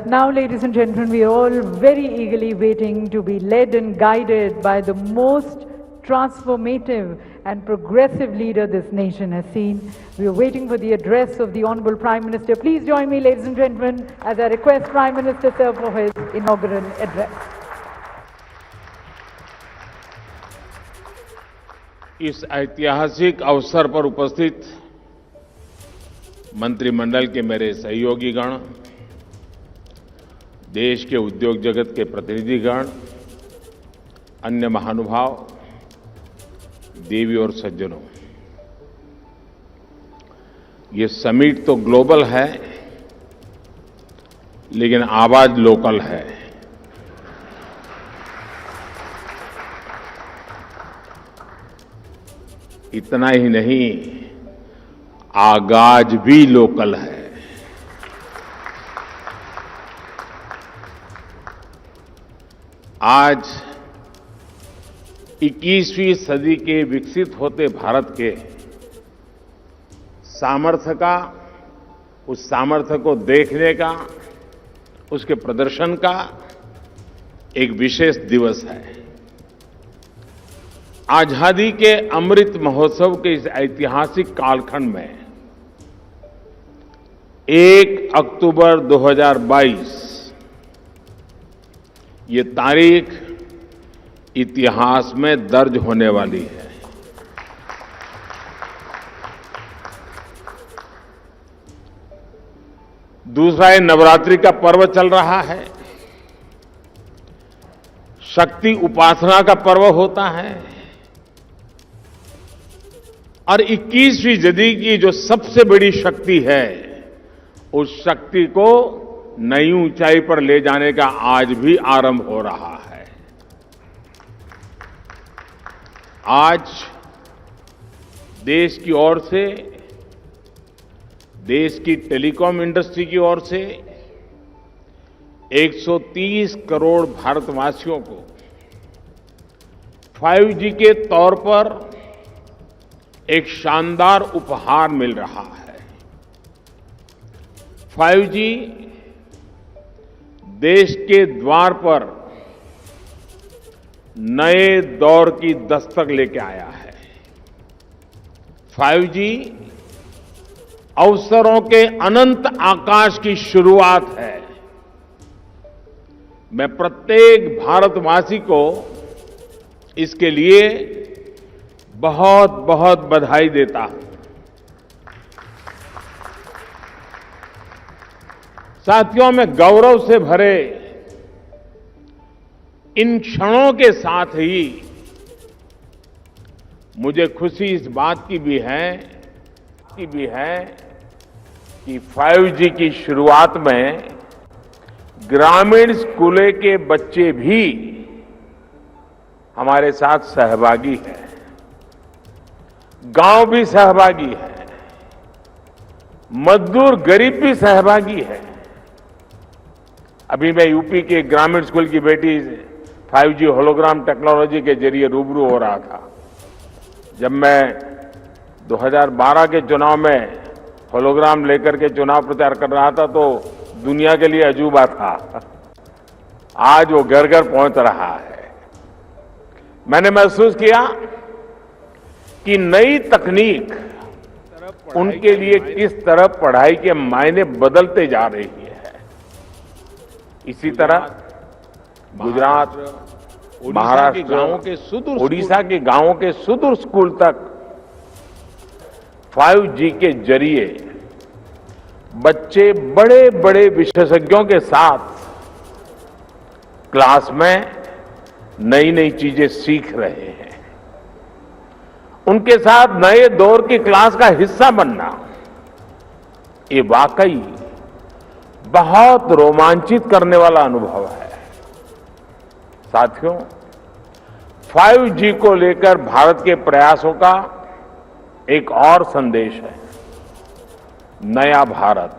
Now, ladies and gentlemen, we are all very eagerly waiting to be led and guided by the most transformative and progressive leader this nation has seen. We are waiting for the address of the Honorable Prime Minister. Please join me, ladies and gentlemen, as I request Prime Minister Sir for his inaugural address. इस ऐतिहासिक अवसर पर उपस्थित मंत्रिमंडल के मेरे सहयोगीगण, देश के उद्योग जगत के प्रतिनिधिगण, अन्य महानुभाव, देवी और सज्जनों, ये समिट तो ग्लोबल है, लेकिन आवाज लोकल है। इतना ही नहीं, आगाज भी लोकल है। आज 21वीं सदी के विकसित होते भारत के सामर्थ्य का, उस सामर्थ्य को देखने का, उसके प्रदर्शन का एक विशेष दिवस है। आजादी के अमृत महोत्सव के इस ऐतिहासिक कालखंड में 1 अक्टूबर 2022 ये तारीख इतिहास में दर्ज होने वाली है। दूसरा, ये नवरात्रि का पर्व चल रहा है, शक्ति उपासना का पर्व होता है और 21वीं सदी की जो सबसे बड़ी शक्ति है, उस शक्ति को नई ऊंचाई पर ले जाने का आज भी आरंभ हो रहा है। आज देश की ओर से, देश की टेलीकॉम इंडस्ट्री की ओर से 130 करोड़ भारतवासियों को 5G के तौर पर एक शानदार उपहार मिल रहा है। 5G देश के द्वार पर नए दौर की दस्तक लेके आया है। 5G अवसरों के अनंत आकाश की शुरुआत है। मैं प्रत्येक भारतवासी को इसके लिए बहुत बहुत बधाई देता हूं। साथियों, मैं गौरव से भरे इन क्षणों के साथ ही मुझे खुशी इस बात की भी है कि 5G की शुरुआत में ग्रामीण स्कूलों के बच्चे भी हमारे साथ सहभागी हैं, गांव भी सहभागी है, मजदूर गरीब भी सहभागी है। अभी मैं यूपी के ग्रामीण स्कूल की बेटी 5G होलोग्राम टेक्नोलॉजी के जरिए रूबरू हो रहा था। जब मैं 2012 के चुनाव में होलोग्राम लेकर के चुनाव प्रचार कर रहा था तो दुनिया के लिए अजूबा था। आज वो घर घर पहुंच रहा है। मैंने महसूस किया कि नई तकनीक उनके लिए किस तरह पढ़ाई के मायने बदलते जा रही है। इसी तरह गुजरात, महाराष्ट्र, ओडिशा के गांवों के सुदूर स्कूल तक 5G के जरिए बच्चे बड़े बड़े विशेषज्ञों के साथ क्लास में नई नई चीजें सीख रहे हैं। उनके साथ नए दौर की क्लास का हिस्सा बनना, ये वाकई बहुत रोमांचित करने वाला अनुभव है। साथियों, 5G को लेकर भारत के प्रयासों का एक और संदेश है, नया भारत।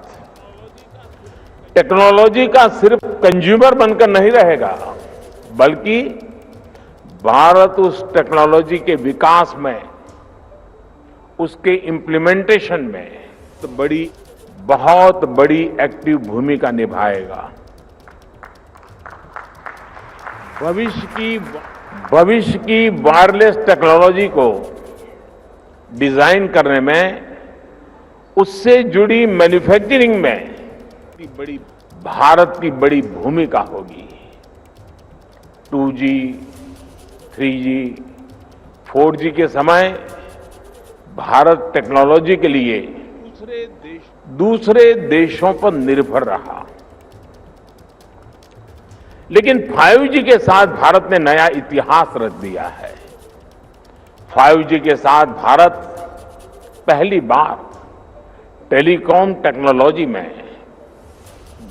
टेक्नोलॉजी का सिर्फ कंज्यूमर बनकर नहीं रहेगा, बल्कि भारत उस टेक्नोलॉजी के विकास में, उसके इम्प्लीमेंटेशन में तो बहुत बड़ी एक्टिव भूमिका निभाएगा। भविष्य की वायरलेस टेक्नोलॉजी को डिजाइन करने में, उससे जुड़ी मैन्युफैक्चरिंग में भारत की बड़ी भूमिका होगी। 2G, 3G, 4G के समय भारत टेक्नोलॉजी के लिए दूसरे देशों पर निर्भर रहा, लेकिन 5G के साथ भारत ने नया इतिहास रच दिया है। 5G के साथ भारत पहली बार टेलीकॉम टेक्नोलॉजी में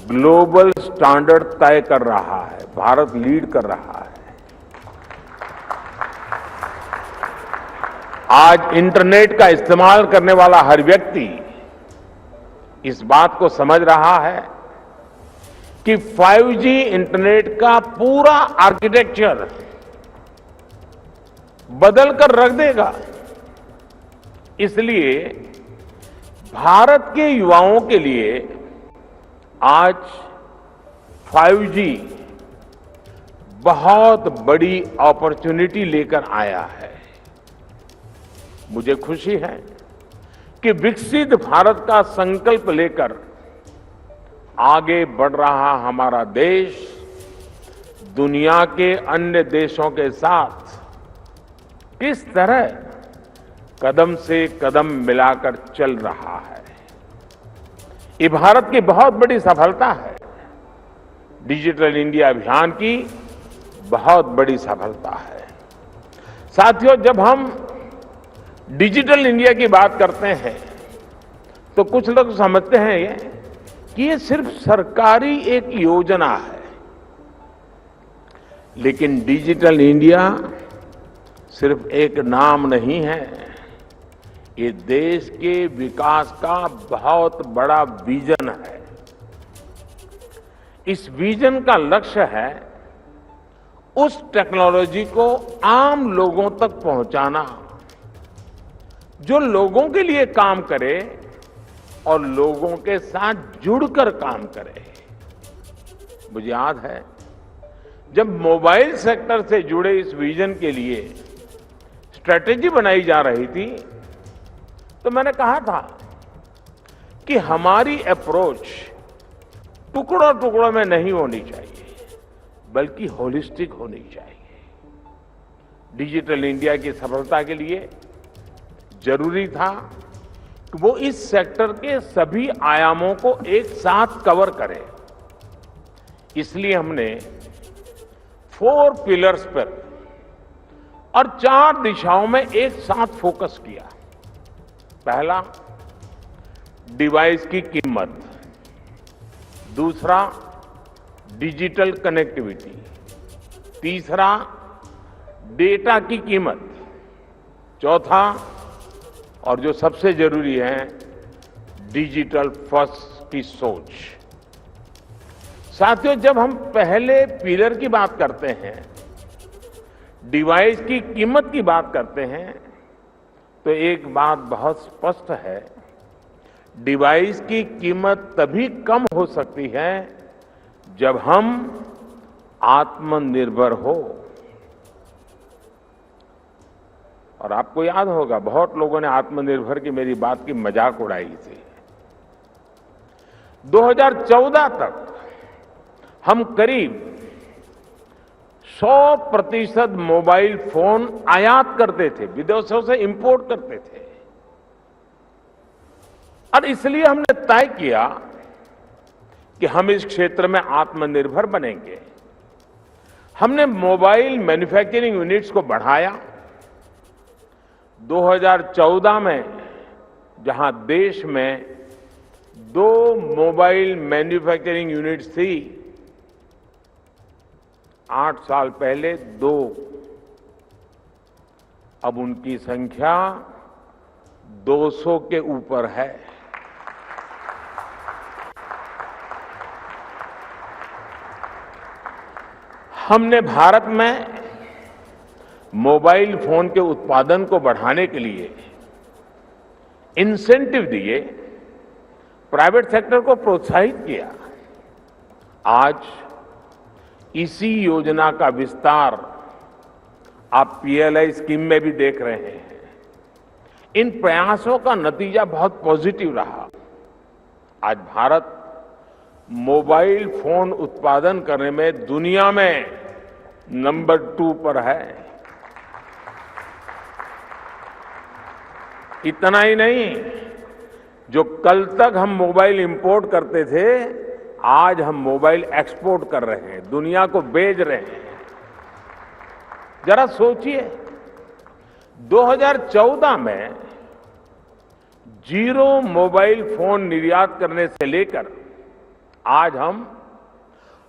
ग्लोबल स्टैंडर्ड तय कर रहा है। भारत लीड कर रहा है। आज इंटरनेट का इस्तेमाल करने वाला हर व्यक्ति इस बात को समझ रहा है कि 5G इंटरनेट का पूरा आर्किटेक्चर बदल कर रख देगा। इसलिए भारत के युवाओं के लिए आज 5G बहुत बड़ी अपॉर्चुनिटी लेकर आया है। मुझे खुशी है कि विकसित भारत का संकल्प लेकर आगे बढ़ रहा हमारा देश दुनिया के अन्य देशों के साथ किस तरह कदम से कदम मिलाकर चल रहा है। ये भारत की बहुत बड़ी सफलता है। डिजिटल इंडिया अभियान की बहुत बड़ी सफलता है। साथियों, जब हम डिजिटल इंडिया की बात करते हैं तो कुछ लोग समझते हैं कि ये सिर्फ सरकारी एक योजना है, लेकिन डिजिटल इंडिया सिर्फ एक नाम नहीं है। ये देश के विकास का बहुत बड़ा विजन है। इस विजन का लक्ष्य है उस टेक्नोलॉजी को आम लोगों तक पहुंचाना जो लोगों के लिए काम करे और लोगों के साथ जुड़कर काम करे। मुझे याद है जब मोबाइल सेक्टर से जुड़े इस विजन के लिए स्ट्रेटेजी बनाई जा रही थी तो मैंने कहा था कि हमारी अप्रोच टुकड़ों टुकड़ों में नहीं होनी चाहिए, बल्कि होलिस्टिक होनी चाहिए। डिजिटल इंडिया की सफलता के लिए जरूरी था कि वो इस सेक्टर के सभी आयामों को एक साथ कवर करे। इसलिए हमने 4 पिलर्स पर और 4 दिशाओं में एक साथ फोकस किया। पहला, डिवाइस की कीमत। दूसरा, डिजिटल कनेक्टिविटी। तीसरा, डेटा की कीमत। चौथा, और जो सबसे जरूरी है, डिजिटल फर्स्ट की सोच। साथियों, जब हम पहले पिलर की बात करते हैं, डिवाइस की कीमत की बात करते हैं, तो एक बात बहुत स्पष्ट है, डिवाइस की कीमत तभी कम हो सकती है जब हम आत्मनिर्भर हो। और आपको याद होगा, बहुत लोगों ने आत्मनिर्भर की मेरी बात की मजाक उड़ाई थी। 2014 तक हम करीब 100% मोबाइल फोन आयात करते थे, विदेशों से इंपोर्ट करते थे। और इसलिए हमने तय किया कि हम इस क्षेत्र में आत्मनिर्भर बनेंगे। हमने मोबाइल मैन्युफैक्चरिंग यूनिट्स को बढ़ाया। 2014 में जहां देश में 2 मोबाइल मैन्युफैक्चरिंग यूनिट्स थी, 8 साल पहले 2। अब उनकी संख्या 200 के ऊपर है। हमने भारत में मोबाइल फोन के उत्पादन को बढ़ाने के लिए इंसेंटिव दिए, प्राइवेट सेक्टर को प्रोत्साहित किया। आज इसी योजना का विस्तार आप पीएलआई स्कीम में भी देख रहे हैं। इन प्रयासों का नतीजा बहुत पॉजिटिव रहा। आज भारत मोबाइल फोन उत्पादन करने में दुनिया में नंबर 2 पर है। इतना ही नहीं, जो कल तक हम मोबाइल इंपोर्ट करते थे, आज हम मोबाइल एक्सपोर्ट कर रहे हैं, दुनिया को बेच रहे हैं। जरा सोचिए, 2014 में जीरो मोबाइल फोन निर्यात करने से लेकर आज हम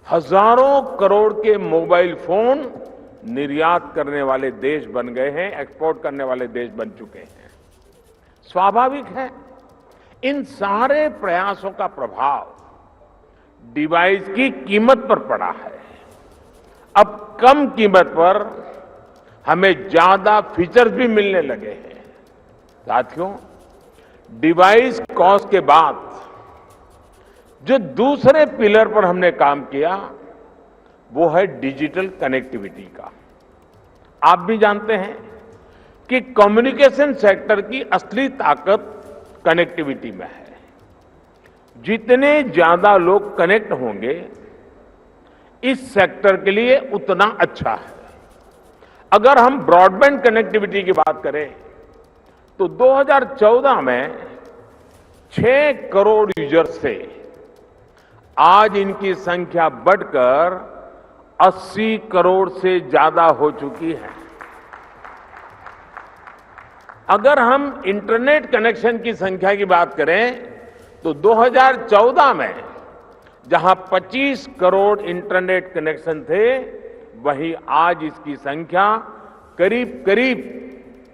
हजारों करोड़ के मोबाइल फोन निर्यात करने वाले देश बन गए हैं, एक्सपोर्ट करने वाले देश बन चुके हैं। स्वाभाविक है, इन सारे प्रयासों का प्रभाव डिवाइस की कीमत पर पड़ा है। अब कम कीमत पर हमें ज्यादा फीचर्स भी मिलने लगे हैं। साथियों, डिवाइस कॉस्ट के बाद जो दूसरे पिलर पर हमने काम किया, वो है डिजिटल कनेक्टिविटी का। आप भी जानते हैं कि कम्युनिकेशन सेक्टर की असली ताकत कनेक्टिविटी में है। जितने ज्यादा लोग कनेक्ट होंगे, इस सेक्टर के लिए उतना अच्छा है। अगर हम ब्रॉडबैंड कनेक्टिविटी की बात करें तो 2014 में 6 करोड़ यूजर्स थे, आज इनकी संख्या बढ़कर 80 करोड़ से ज्यादा हो चुकी है। अगर हम इंटरनेट कनेक्शन की संख्या की बात करें तो 2014 में जहां 25 करोड़ इंटरनेट कनेक्शन थे, वहीं आज इसकी संख्या करीब करीब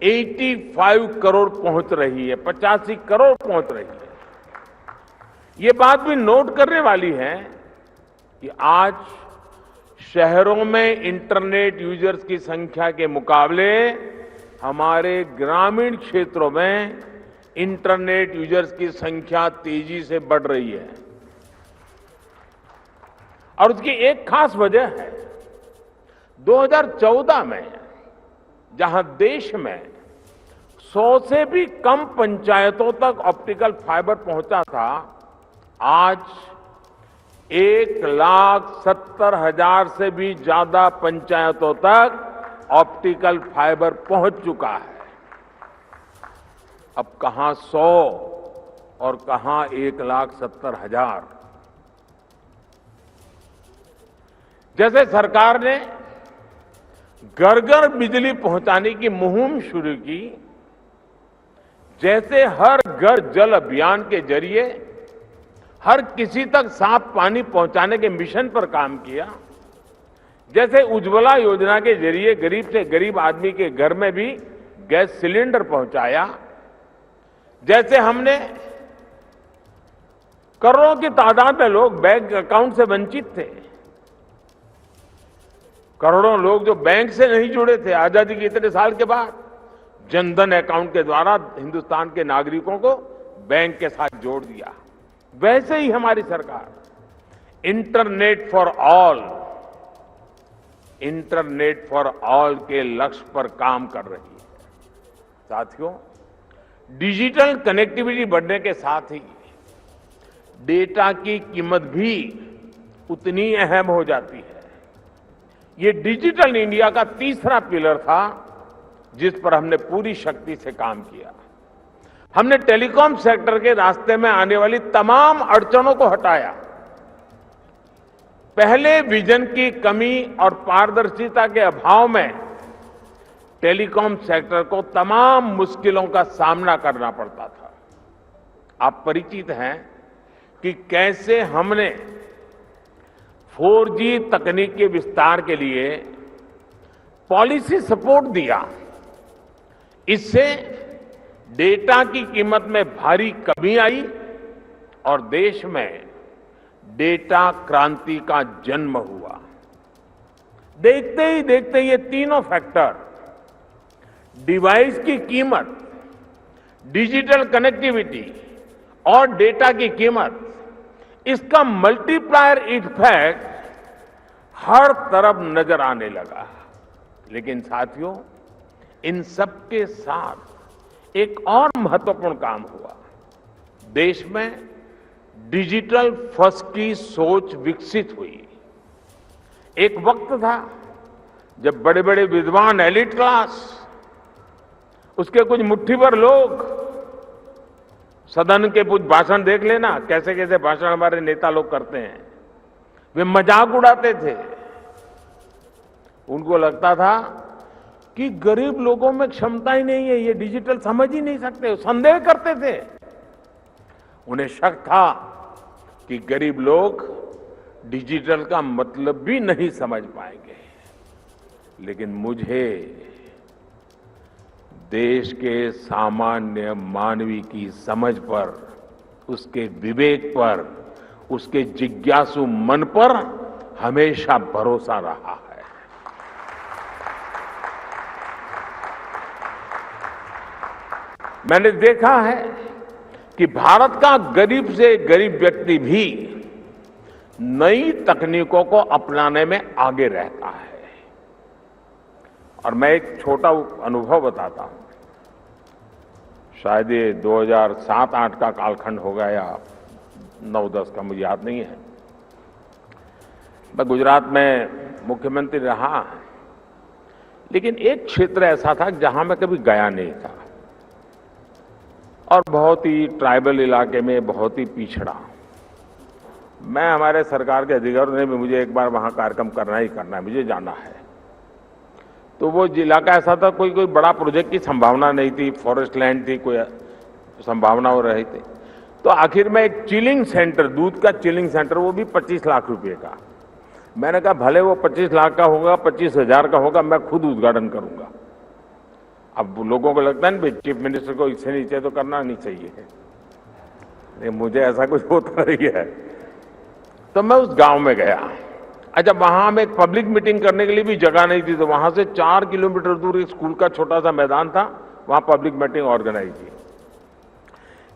85 करोड़ पहुंच रही है, 85 करोड़ पहुंच रही है। ये बात भी नोट करने वाली है कि आज शहरों में इंटरनेट यूजर्स की संख्या के मुकाबले हमारे ग्रामीण क्षेत्रों में इंटरनेट यूजर्स की संख्या तेजी से बढ़ रही है। और उसकी एक खास वजह है, 2014 में जहां देश में 100 से भी कम पंचायतों तक ऑप्टिकल फाइबर पहुंचा था, आज 1,70,000 से भी ज्यादा पंचायतों तक ऑप्टिकल फाइबर पहुंच चुका है। अब कहां 100 और कहां 1,70,000। जैसे सरकार ने घर घर बिजली पहुंचाने की मुहिम शुरू की, जैसे हर घर जल अभियान के जरिए हर किसी तक साफ पानी पहुंचाने के मिशन पर काम किया, जैसे उज्ज्वला योजना के जरिए गरीब से गरीब आदमी के घर में भी गैस सिलेंडर पहुंचाया, जैसे हमने करोड़ों की तादाद में लोग बैंक अकाउंट से वंचित थे, करोड़ों लोग जो बैंक से नहीं जुड़े थे, आजादी के इतने साल के बाद जनधन अकाउंट के द्वारा हिंदुस्तान के नागरिकों को बैंक के साथ जोड़ दिया। वैसे ही हमारी सरकार इंटरनेट फॉर ऑल के लक्ष्य पर काम कर रही है। साथियों, डिजिटल कनेक्टिविटी बढ़ने के साथ ही डेटा की कीमत भी उतनी अहम हो जाती है। ये डिजिटल इंडिया का तीसरा पिलर था, जिस पर हमने पूरी शक्ति से काम किया। हमने टेलीकॉम सेक्टर के रास्ते में आने वाली तमाम अड़चनों को हटाया। पहले विजन की कमी और पारदर्शिता के अभाव में टेलीकॉम सेक्टर को तमाम मुश्किलों का सामना करना पड़ता था। आप परिचित हैं कि कैसे हमने 4G तकनीक के विस्तार के लिए पॉलिसी सपोर्ट दिया। इससे डेटा की कीमत में भारी कमी आई और देश में डेटा क्रांति का जन्म हुआ। देखते ही देखते ये तीनों फैक्टर, डिवाइस की कीमत, डिजिटल कनेक्टिविटी और डेटा की कीमत, इसका मल्टीप्लायर इफेक्ट हर तरफ नजर आने लगा। लेकिन साथियों, इन सब के साथ एक और महत्वपूर्ण काम हुआ। देश में डिजिटल फर्स्ट की सोच विकसित हुई। एक वक्त था जब बड़े बड़े विद्वान, एलिट क्लास, उसके कुछ मुट्ठी भर लोग, सदन के कुछ भाषण देख लेना, कैसे कैसे भाषण हमारे नेता लोग करते हैं, वे मजाक उड़ाते थे। उनको लगता था कि गरीब लोगों में क्षमता ही नहीं है, ये डिजिटल समझ ही नहीं सकते, संदेह करते थे। उन्हें शक था कि गरीब लोग डिजिटल का मतलब भी नहीं समझ पाएंगे। लेकिन मुझे देश के सामान्य मानवी की समझ पर, उसके विवेक पर, उसके जिज्ञासु मन पर हमेशा भरोसा रहा है। मैंने देखा है कि भारत का गरीब से गरीब व्यक्ति भी नई तकनीकों को अपनाने में आगे रहता है। और मैं एक छोटा अनुभव बताता हूं। शायद ये 2007-8 का कालखंड होगा या 9-10 का, मुझे याद नहीं है। मैं गुजरात में मुख्यमंत्री रहा, लेकिन एक क्षेत्र ऐसा था जहां मैं कभी गया नहीं था और बहुत ही ट्राइबल इलाके में, बहुत ही पिछड़ा। मैं, हमारे सरकार के अधिकारियों ने भी मुझे एक बार वहां कार्यक्रम करना ही करना है, मुझे जाना है। तो वो इलाका ऐसा था, कोई बड़ा प्रोजेक्ट की संभावना नहीं थी, फॉरेस्ट लैंड थी, कोई संभावना हो रही थी। तो आखिर में एक चिलिंग सेंटर, दूध का चिलिंग सेंटर, वो भी 25 लाख रुपए का। मैंने कहा भले वो 25 लाख का होगा, 25,000 का होगा, मैं खुद उद्घाटन करूंगा। अब लोगों को लगता है ना, चीफ मिनिस्टर को इससे नीचे तो करना नहीं चाहिए, लेकिन मुझे ऐसा कुछ होता नहीं है। तो मैं उस गांव में गया। अच्छा, वहां हमें एक पब्लिक मीटिंग करने के लिए भी जगह नहीं थी, तो वहां से 4 किलोमीटर दूर एक स्कूल का छोटा सा मैदान था, वहां पब्लिक मीटिंग ऑर्गेनाइज की।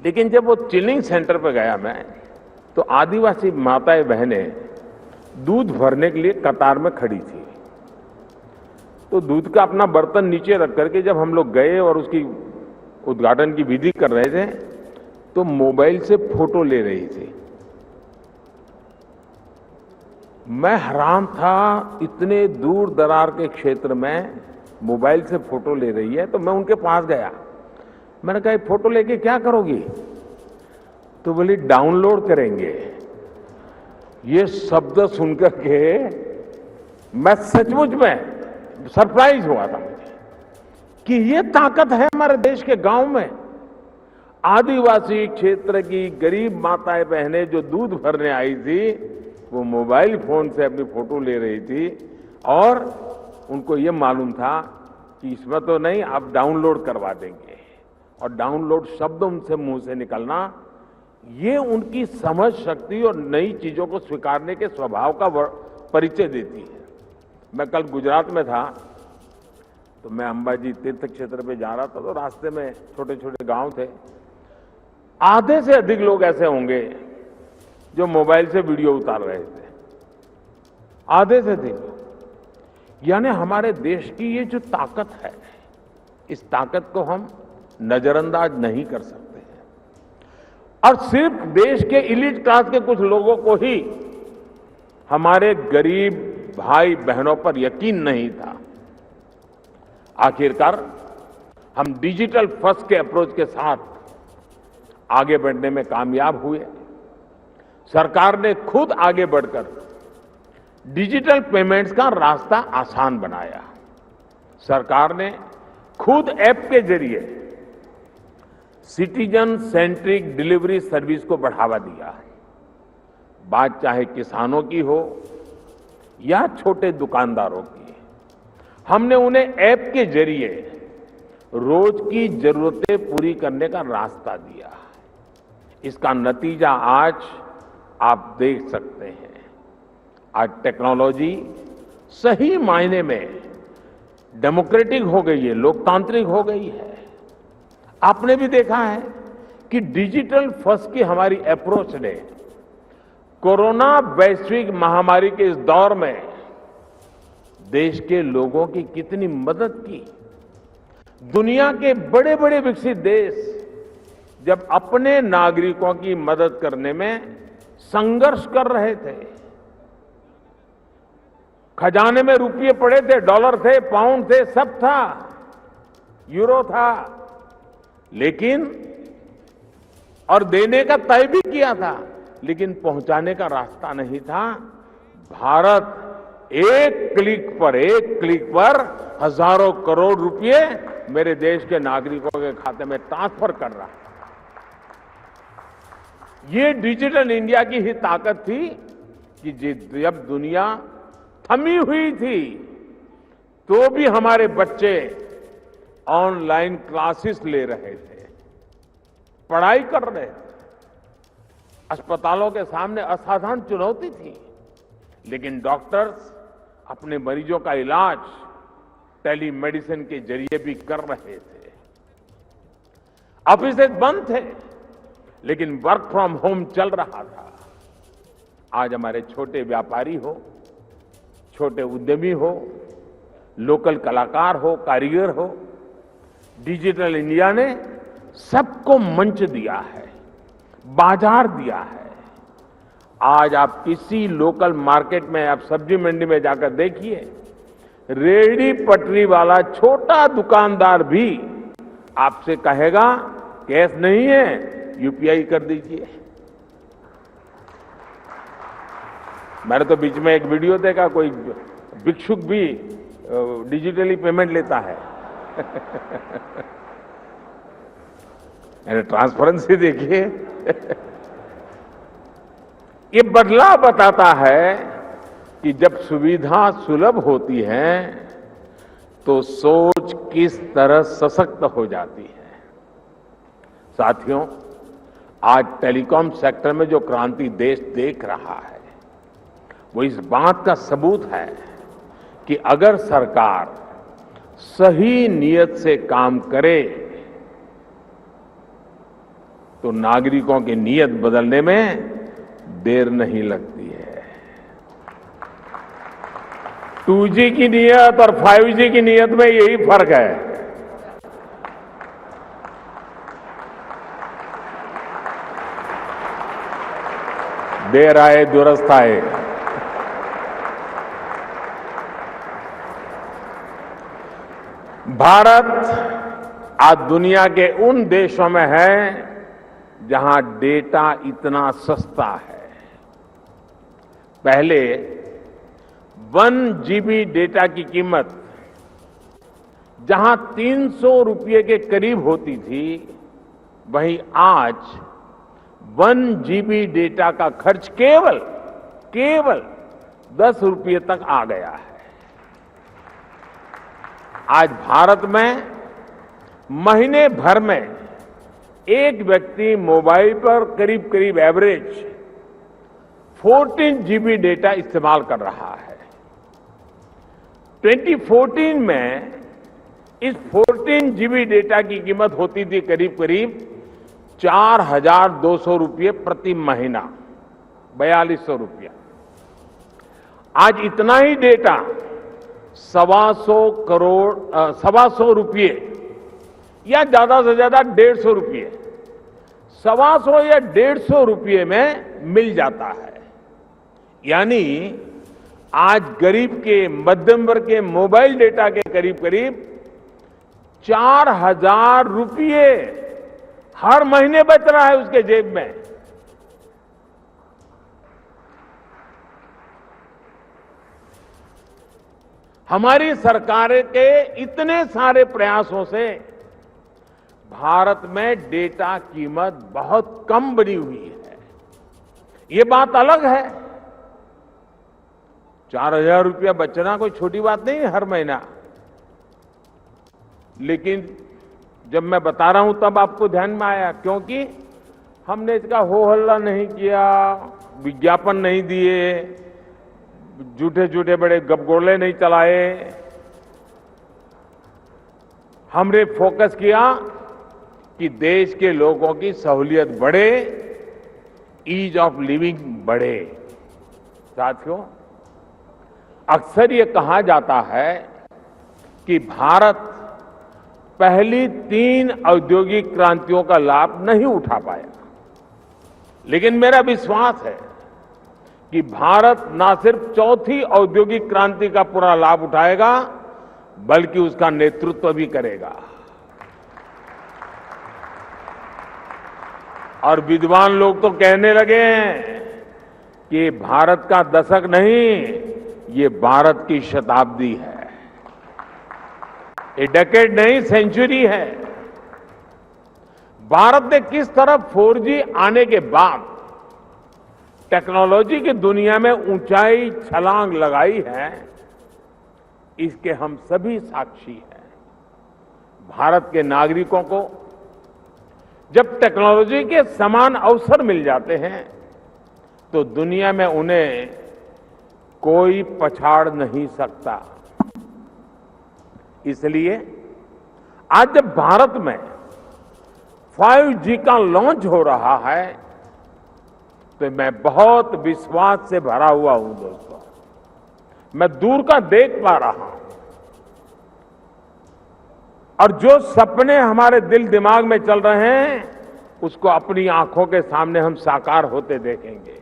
लेकिन जब वो चिलिंग सेंटर पे गया मैं, तो आदिवासी माताएं बहनें दूध भरने के लिए कतार में खड़ी थी। तो दूध का अपना बर्तन नीचे रख करके जब हम लोग गए और उसकी उद्घाटन की विधि कर रहे थे, तो मोबाइल से फोटो ले रही थी। मैं हैरान था, इतने दूर दरार के क्षेत्र में मोबाइल से फोटो ले रही है। तो मैं उनके पास गया, मैंने कहा फोटो लेके क्या करोगी? तो बोली डाउनलोड करेंगे। ये शब्द सुनकर के मैं सचमुच में सरप्राइज हुआ था मुझे कि ये ताकत है हमारे देश के गांव में। आदिवासी क्षेत्र की गरीब माताएं बहनें जो दूध भरने आई थी, वो मोबाइल फोन से अपनी फोटो ले रही थी और उनको ये मालूम था कि इसमें तो नहीं, आप डाउनलोड करवा देंगे। और डाउनलोड शब्द उनसे मुंह से निकलना, ये उनकी समझ शक्ति और नई चीजों को स्वीकारने के स्वभाव का परिचय देती है। मैं कल गुजरात में था, तो मैं अंबाजी तीर्थ क्षेत्र पे जा रहा था, तो रास्ते में छोटे छोटे गांव थे। आधे से अधिक लोग ऐसे होंगे जो मोबाइल से वीडियो उतार रहे थे, आधे से अधिक। यानी हमारे देश की ये जो ताकत है, इस ताकत को हम नजरअंदाज नहीं कर सकते हैं। और सिर्फ देश के इलीट क्लास के कुछ लोगों को ही हमारे गरीब भाई बहनों पर यकीन नहीं था। आखिरकार हम डिजिटल फर्स्ट के अप्रोच के साथ आगे बढ़ने में कामयाब हुए। सरकार ने खुद आगे बढ़कर डिजिटल पेमेंट्स का रास्ता आसान बनाया। सरकार ने खुद ऐप के जरिए सिटीजन सेंट्रिक डिलीवरी सर्विस को बढ़ावा दिया। बात चाहे किसानों की हो या छोटे दुकानदारों की, हमने उन्हें ऐप के जरिए रोज की जरूरतें पूरी करने का रास्ता दिया। इसका नतीजा आज आप देख सकते हैं। आज टेक्नोलॉजी सही मायने में डेमोक्रेटिक हो गई है, लोकतांत्रिक हो गई है। आपने भी देखा है कि डिजिटल फर्स्ट की हमारी अप्रोच ने कोरोना वैश्विक महामारी के इस दौर में देश के लोगों की कितनी मदद की। दुनिया के बड़े बड़े विकसित देश जब अपने नागरिकों की मदद करने में संघर्ष कर रहे थे, खजाने में रुपये पड़े थे, डॉलर थे, पाउंड थे, सब था, यूरो था, लेकिन और देने का तय भी किया था, लेकिन पहुंचाने का रास्ता नहीं था। भारत एक क्लिक पर हजारों करोड़ रुपए मेरे देश के नागरिकों के खाते में ट्रांसफर कर रहा है। ये डिजिटल इंडिया की ही ताकत थी कि जब दुनिया थमी हुई थी तो भी हमारे बच्चे ऑनलाइन क्लासेस ले रहे थे, पढ़ाई कर रहे थे। अस्पतालों के सामने असाधारण चुनौती थी, लेकिन डॉक्टर्स अपने मरीजों का इलाज टेलीमेडिसिन के जरिए भी कर रहे थे। ऑफिसेज बंद थे, लेकिन वर्क फ्रॉम होम चल रहा था। आज हमारे छोटे व्यापारी हो, छोटे उद्यमी हो, लोकल कलाकार हो, कारीगर हो, डिजिटल इंडिया ने सबको मंच दिया है, बाजार दिया है। आज आप किसी लोकल मार्केट में, आप सब्जी मंडी में जाकर देखिए, रेहड़ी पटरी वाला छोटा दुकानदार भी आपसे कहेगा कैश नहीं है, यूपीआई कर दीजिए। मैंने तो बीच में एक वीडियो देखा, कोई भिक्षुक भी डिजिटली पेमेंट लेता है। ट्रांसपेरेंसी देखिए। ये बदलाव बताता है कि जब सुविधा सुलभ होती है तो सोच किस तरह सशक्त हो जाती है। साथियों, आज टेलीकॉम सेक्टर में जो क्रांति देश देख रहा है वो इस बात का सबूत है कि अगर सरकार सही नीयत से काम करे तो नागरिकों की नीयत बदलने में देर नहीं लगती है। 2G की नीयत और 5G की नीयत में यही फर्क है। देर आए दुरुस्त आए। भारत आज दुनिया के उन देशों में है जहां डेटा इतना सस्ता है। पहले 1 GB डेटा की कीमत जहां 300 रुपये के करीब होती थी, वहीं आज 1 GB डेटा का खर्च केवल 10 रुपये तक आ गया है। आज भारत में महीने भर में एक व्यक्ति मोबाइल पर करीब एवरेज 14 GB डेटा इस्तेमाल कर रहा है। 2014 में इस 14 GB डेटा की कीमत होती थी करीब 4,200 रुपये प्रति महीना, 4,200 रुपया। आज इतना ही डेटा 125 रुपये या ज्यादा से ज्यादा 150 रुपये, 125 या 150 रुपये में मिल जाता है। यानी आज गरीब के, मध्यम वर्ग के मोबाइल डेटा के करीब 4,000 रुपये हर महीने बच रहा है उसके जेब में। हमारी सरकार के इतने सारे प्रयासों से भारत में डेटा कीमत बहुत कम बनी हुई है। ये बात अलग है, 4,000 रुपया बचना कोई छोटी बात नहीं है हर महीना। लेकिन जब मैं बता रहा हूं तब आपको ध्यान में आया, क्योंकि हमने इसका हो हल्ला नहीं किया, विज्ञापन नहीं दिए, झूठे बड़े गपगोले नहीं चलाए। हमने फोकस किया कि देश के लोगों की सहूलियत बढ़े, ईज ऑफ लिविंग बढ़े। साथियों, अक्सर ये कहा जाता है कि भारत पहली 3 औद्योगिक क्रांतियों का लाभ नहीं उठा पाया, लेकिन मेरा विश्वास है कि भारत न सिर्फ चौथी औद्योगिक क्रांति का पूरा लाभ उठाएगा, बल्कि उसका नेतृत्व भी करेगा। और विद्वान लोग तो कहने लगे हैं कि भारत का दशक नहीं, ये भारत की शताब्दी है। ये डेकेड नहीं, सेंचुरी है। भारत ने किस तरह 4G आने के बाद टेक्नोलॉजी की दुनिया में ऊंचाई छलांग लगाई है, इसके हम सभी साक्षी हैं। भारत के नागरिकों को जब टेक्नोलॉजी के समान अवसर मिल जाते हैं, तो दुनिया में उन्हें कोई पछाड़ नहीं सकता। इसलिए आज जब भारत में 5G का लॉन्च हो रहा है, तो मैं बहुत विश्वास से भरा हुआ हूं दोस्तों। मैं दूर का देख पा रहा हूं, और जो सपने हमारे दिल दिमाग में चल रहे हैं, उसको अपनी आंखों के सामने हम साकार होते देखेंगे।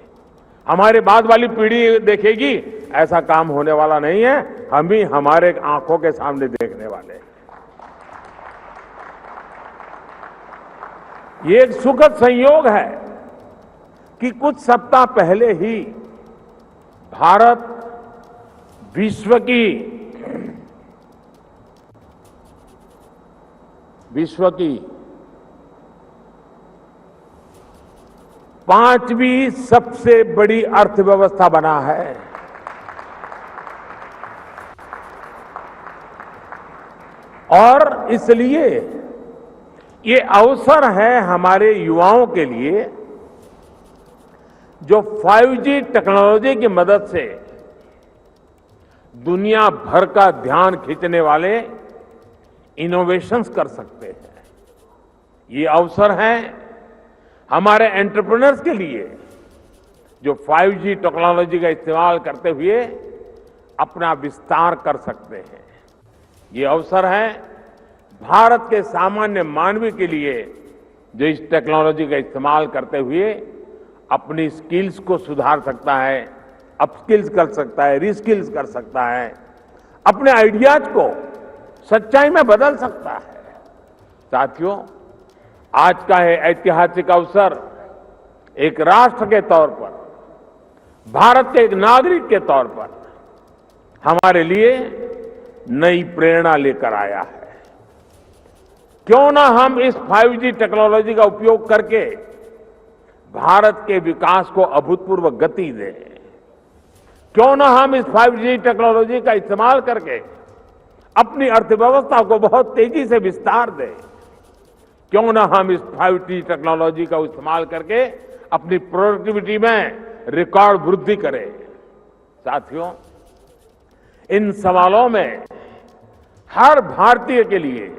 हमारे बाद वाली पीढ़ी देखेगी, ऐसा काम होने वाला नहीं है, हम ही हमारे आंखों के सामने देखने वाले हैं। ये एक सुखद संयोग है कि कुछ सप्ताह पहले ही भारत विश्व की 5वीं सबसे बड़ी अर्थव्यवस्था बना है। और इसलिए ये अवसर है हमारे युवाओं के लिए, जो 5G टेक्नोलॉजी की मदद से दुनिया भर का ध्यान खींचने वाले इनोवेशंस कर सकते हैं। ये अवसर है हमारे एंटरप्रेन्योर्स के लिए, जो 5G टेक्नोलॉजी का इस्तेमाल करते हुए अपना विस्तार कर सकते हैं। ये अवसर है भारत के सामान्य मानव के लिए, जो इस टेक्नोलॉजी का इस्तेमाल करते हुए अपनी स्किल्स को सुधार सकता है, अपस्किल्स कर सकता है, रीस्किल्स कर सकता है, अपने आइडियाज को सच्चाई में बदल सकता है। साथियों, आज का ये ऐतिहासिक अवसर एक राष्ट्र के तौर पर, भारत के एक नागरिक के तौर पर हमारे लिए नई प्रेरणा लेकर आया है। क्यों ना हम इस 5G टेक्नोलॉजी का उपयोग करके भारत के विकास को अभूतपूर्व गति दें। क्यों ना हम इस 5G टेक्नोलॉजी का इस्तेमाल करके अपनी अर्थव्यवस्था को बहुत तेजी से विस्तार दें। क्यों ना हम इस 5G टेक्नोलॉजी का इस्तेमाल करके अपनी प्रोडक्टिविटी में रिकॉर्ड वृद्धि करें। साथियों, इन सवालों में हर भारतीय के लिए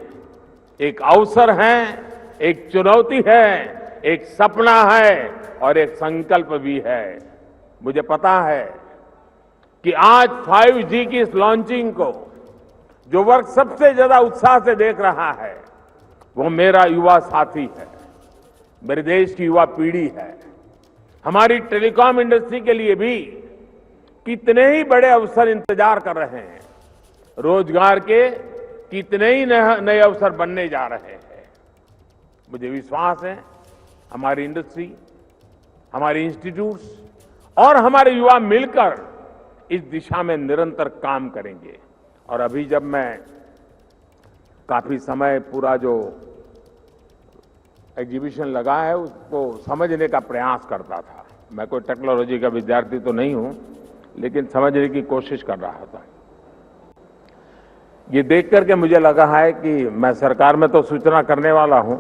एक अवसर है, एक चुनौती है, एक सपना है और एक संकल्प भी है। मुझे पता है कि आज 5G की इस लॉन्चिंग को जो वर्ग सबसे ज्यादा उत्साह से देख रहा है, वो मेरा युवा साथी है, मेरे देश की युवा पीढ़ी है। हमारी टेलीकॉम इंडस्ट्री के लिए भी कितने ही बड़े अवसर इंतजार कर रहे हैं। रोजगार के कितने ही नए अवसर बनने जा रहे हैं। मुझे विश्वास है हमारी इंडस्ट्री, हमारे इंस्टीट्यूट्स और हमारे युवा मिलकर इस दिशा में निरंतर काम करेंगे। और अभी जब मैं काफी समय पूरा जो एग्जीबिशन लगा है उसको समझने का प्रयास करता था, मैं कोई टेक्नोलॉजी का विद्यार्थी तो नहीं हूं, लेकिन समझने की कोशिश कर रहा था। ये देख करके मुझे लगा है कि मैं सरकार में तो सूचना करने वाला हूं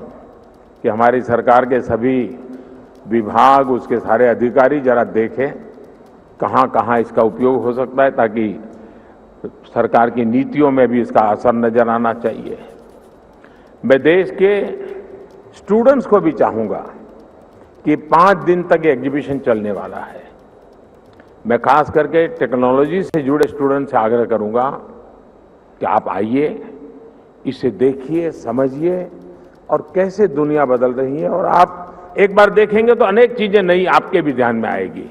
कि हमारी सरकार के सभी विभाग, उसके सारे अधिकारी जरा देखें कहां कहां इसका उपयोग हो सकता है, ताकि सरकार की नीतियों में भी इसका असर नजर आना चाहिए। मैं देश के स्टूडेंट्स को भी चाहूंगा कि 5 दिन तक एग्जीबिशन चलने वाला है। मैं खास करके टेक्नोलॉजी से जुड़े स्टूडेंट से आग्रह करूंगा कि आप आइए, इसे देखिए, समझिए और कैसे दुनिया बदल रही है, और आप एक बार देखेंगे तो अनेक चीजें नई आपके भी ध्यान में आएगी,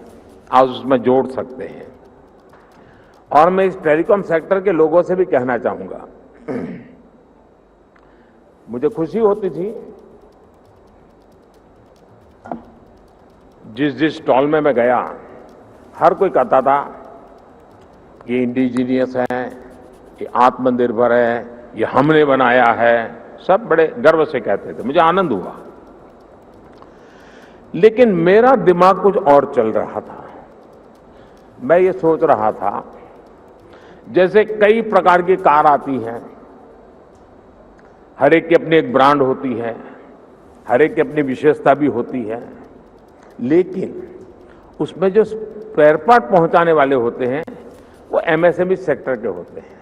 आप उसमें जोड़ सकते हैं। और मैं इस टेलीकॉम सेक्टर के लोगों से भी कहना चाहूंगा, मुझे खुशी होती थी जिस स्टॉल में मैं गया, हर कोई कहता था ये इंडिजीनियस है, ये आत्मनिर्भर है, ये हमने बनाया है, सब बड़े गर्व से कहते थे, मुझे आनंद हुआ। लेकिन मेरा दिमाग कुछ और चल रहा था। मैं ये सोच रहा था, जैसे कई प्रकार की कार आती हैं, हर एक की अपनी एक ब्रांड होती है, हर एक की अपनी विशेषता भी होती है, लेकिन उसमें जो स्पेयर पार्ट पहुंचाने वाले होते हैं वो एमएसएमई सेक्टर के होते हैं।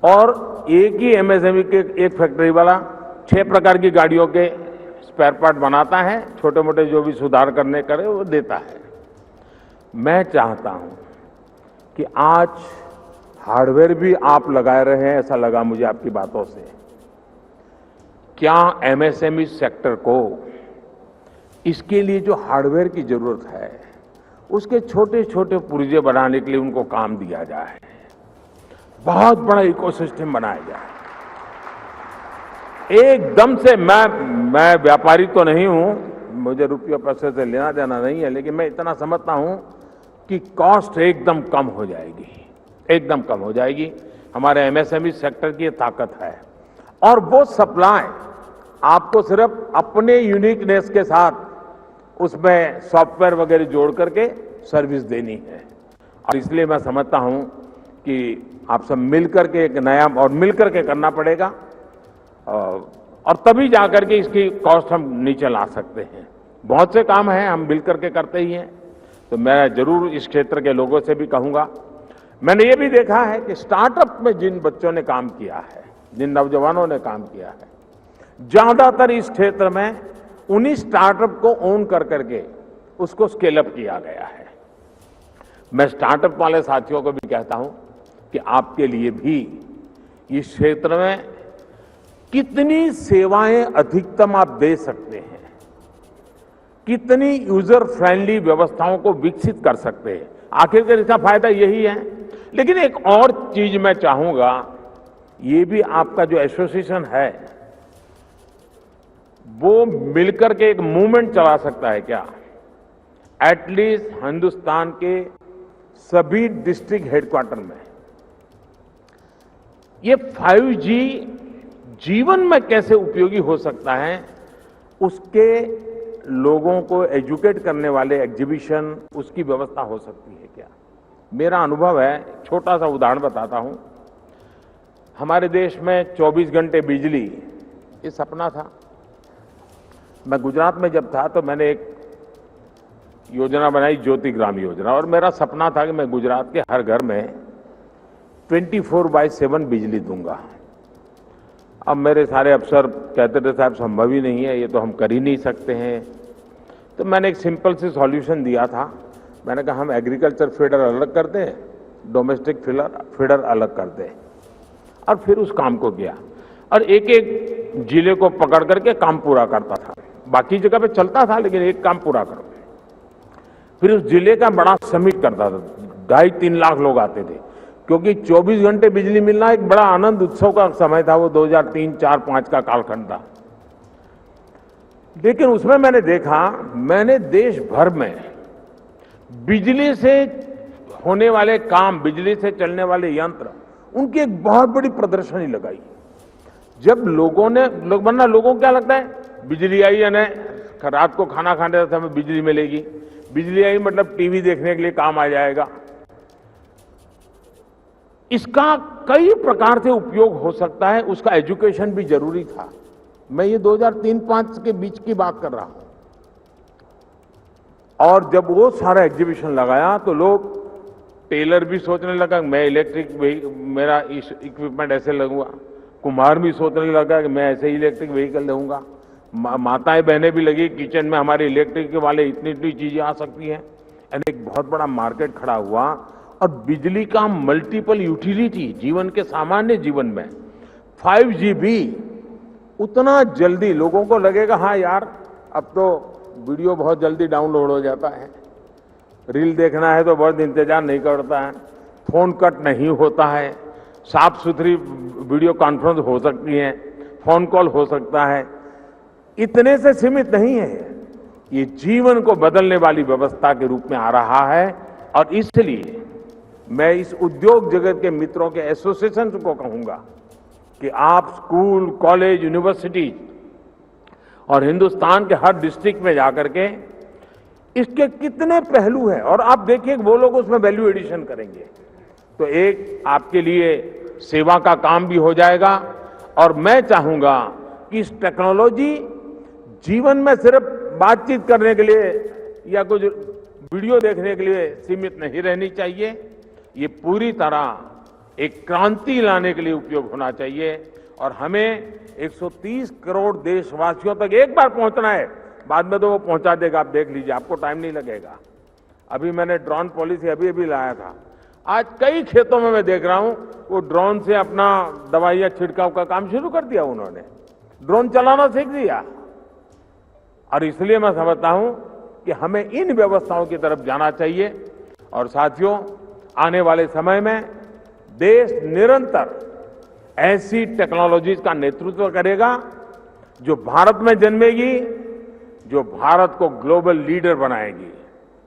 और एक ही एमएसएमई के एक फैक्ट्री वाला 6 प्रकार की गाड़ियों के स्पेयर पार्ट बनाता है, छोटे मोटे जो भी सुधार करने करे वो देता है। मैं चाहता हूं कि आज हार्डवेयर भी आप लगाए रहे हैं, ऐसा लगा मुझे आपकी बातों से। क्या एमएसएमई सेक्टर को इसके लिए जो हार्डवेयर की जरूरत है, उसके छोटे छोटे पुर्जे बनाने के लिए उनको काम दिया जाए, बहुत बड़ा इकोसिस्टम बनाया जाए। एकदम से मैं व्यापारी तो नहीं हूं, मुझे रुपये पैसे से लेना देना नहीं है, लेकिन मैं इतना समझता हूं कि कॉस्ट एकदम कम हो जाएगी, एकदम कम हो जाएगी। हमारे एमएसएमई सेक्टर की ये ताकत है। और वो सप्लाई आपको सिर्फ अपने यूनिकनेस के साथ उसमें सॉफ्टवेयर वगैरह जोड़ करके सर्विस देनी है। और इसलिए मैं समझता हूं कि आप सब मिलकर के एक नया और मिलकर के करना पड़ेगा, और तभी जाकर के इसकी कॉस्ट हम नीचे ला सकते हैं। बहुत से काम हैं हम मिलकर के करते ही हैं, तो मैं जरूर इस क्षेत्र के लोगों से भी कहूंगा। मैंने ये भी देखा है कि स्टार्टअप में जिन बच्चों ने काम किया है, जिन नौजवानों ने काम किया है, ज्यादातर इस क्षेत्र में उन्हीं स्टार्टअप को ओन कर करके उसको स्केल अप किया गया है। मैं स्टार्टअप वाले साथियों को भी कहता हूं कि आपके लिए भी इस क्षेत्र में कितनी सेवाएं अधिकतम आप दे सकते हैं, कितनी यूजर फ्रेंडली व्यवस्थाओं को विकसित कर सकते हैं, आखिरकार इसका फायदा यही है। लेकिन एक और चीज मैं चाहूंगा, ये भी आपका जो एसोसिएशन है वो मिलकर के एक मूवमेंट चला सकता है क्या? एटलीस्ट हिंदुस्तान के सभी डिस्ट्रिक्ट हेडक्वार्टर में ये 5G जीवन में कैसे उपयोगी हो सकता है, उसके लोगों को एजुकेट करने वाले एग्जीबिशन, उसकी व्यवस्था हो सकती है क्या? मेरा अनुभव है, छोटा सा उदाहरण बताता हूं। हमारे देश में 24 घंटे बिजली, ये सपना था। मैं गुजरात में जब था तो मैंने एक योजना बनाई, ज्योति ग्राम योजना, और मेरा सपना था कि मैं गुजरात के हर घर में 24/7 बिजली दूंगा। अब मेरे सारे अफसर कहते थे साहब संभव ही नहीं है, ये तो हम कर ही नहीं सकते हैं। तो मैंने एक सिंपल सी सॉल्यूशन दिया था। मैंने कहा हम एग्रीकल्चर फीडर अलग कर दें, डोमेस्टिक फीडर अलग कर दें, और फिर उस काम को किया। और एक एक जिले को पकड़ करके काम पूरा करता था। बाकी जगह पे चलता था, लेकिन एक काम पूरा करो। फिर उस जिले का बड़ा समिट करता था, 2.5-3 लाख लोग आते थे, क्योंकि 24 घंटे बिजली मिलना एक बड़ा आनंद उत्सव का समय था। वो 2003, 4, 5 का कालखंड था। लेकिन उसमें मैंने देखा, मैंने देश भर में बिजली से होने वाले काम, बिजली से चलने वाले यंत्र, उनकी एक बहुत बड़ी प्रदर्शनी लगाई। जब लोगों को क्या लगता है, बिजली आई है ना, रात को खाना खाने का समय बिजली मिलेगी, बिजली आई मतलब टीवी देखने के लिए काम आ जाएगा। इसका कई प्रकार से उपयोग हो सकता है, उसका एजुकेशन भी जरूरी था। मैं ये 2003-5 के बीच की बात कर रहा हूं। और जब वो सारा एग्जीबिशन लगाया तो लोग, टेलर भी सोचने लगा मैं मेरा इक्विपमेंट ऐसे लगूंगा, कुम्हार भी सोचने लगा कि मैं ऐसे इलेक्ट्रिक व्हीकल लूंगा, माताएं बहनें भी लगी किचन में हमारे इलेक्ट्रिक वाले इतनी इतनी चीजें आ सकती हैं। यानी एक बहुत बड़ा मार्केट खड़ा हुआ और बिजली का मल्टीपल यूटिलिटी जीवन के सामान्य जीवन में 5G भी उतना जल्दी लोगों को लगेगा हाँ यार अब तो वीडियो बहुत जल्दी डाउनलोड हो जाता है, रील देखना है तो बहुत इंतजार नहीं करता है, फोन कट नहीं होता है, साफ सुथरी वीडियो कॉन्फ्रेंस हो सकती है, फोन कॉल हो सकता है। इतने से सीमित नहीं है, ये जीवन को बदलने वाली व्यवस्था के रूप में आ रहा है। और इसलिए मैं इस उद्योग जगत के मित्रों के एसोसिएशन को कहूंगा कि आप स्कूल, कॉलेज, यूनिवर्सिटी और हिंदुस्तान के हर डिस्ट्रिक्ट में जाकर के इसके कितने पहलू हैं और आप देखिए वो लोग उसमें वैल्यू एडिशन करेंगे तो एक आपके लिए सेवा का काम भी हो जाएगा। और मैं चाहूंगा कि इस टेक्नोलॉजी जीवन में सिर्फ बातचीत करने के लिए या कुछ वीडियो देखने के लिए सीमित नहीं रहनी चाहिए, ये पूरी तरह एक क्रांति लाने के लिए उपयोग होना चाहिए। और हमें 130 करोड़ देशवासियों तक एक बार पहुंचना है, बाद में तो वो पहुंचा देगा, आप देख लीजिए, आपको टाइम नहीं लगेगा। अभी मैंने ड्रोन पॉलिसी अभी लाया था, आज कई खेतों में मैं देख रहा हूं वो ड्रोन से अपना दवाइयां छिड़काव का काम शुरू कर दिया, उन्होंने ड्रोन चलाना सीख दिया। और इसलिए मैं समझता हूं कि हमें इन व्यवस्थाओं की तरफ जाना चाहिए। और साथियों, आने वाले समय में देश निरंतर ऐसी टेक्नोलॉजीज का नेतृत्व करेगा जो भारत में जन्मेगी, जो भारत को ग्लोबल लीडर बनाएगी।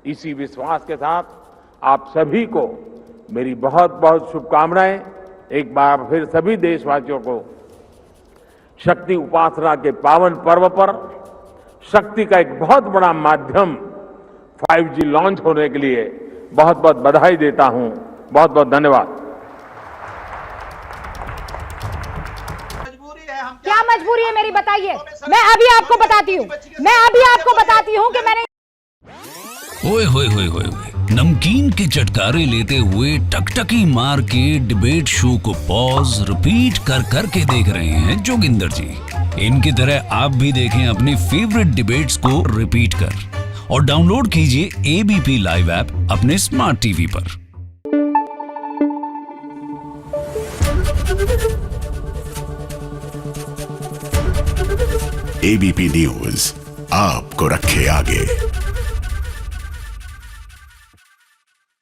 इसी विश्वास के साथ आप सभी को मेरी बहुत बहुत शुभकामनाएं। एक बार फिर सभी देशवासियों को शक्ति उपासना के पावन पर्व पर शक्ति का एक बहुत बड़ा माध्यम 5G लॉन्च होने के लिए बहुत बहुत बधाई देता हूं। बहुत बहुत धन्यवाद। क्या मजबूरी है मेरी, बताइए। मैं अभी आपको बताती हूँ कि मैंने ओए होए होए होए होए, नमकीन के चटकारे लेते हुए टकटकी मार के डिबेट शो को पॉज रिपीट कर कर के देख रहे हैं जोगिंदर जी। इनकी तरह आप भी देखें अपनी फेवरेट डिबेट्स को रिपीट कर और डाउनलोड कीजिए ABP लाइव ऐप अपने स्मार्ट टीवी पर। ABP न्यूज आपको रखे आगे।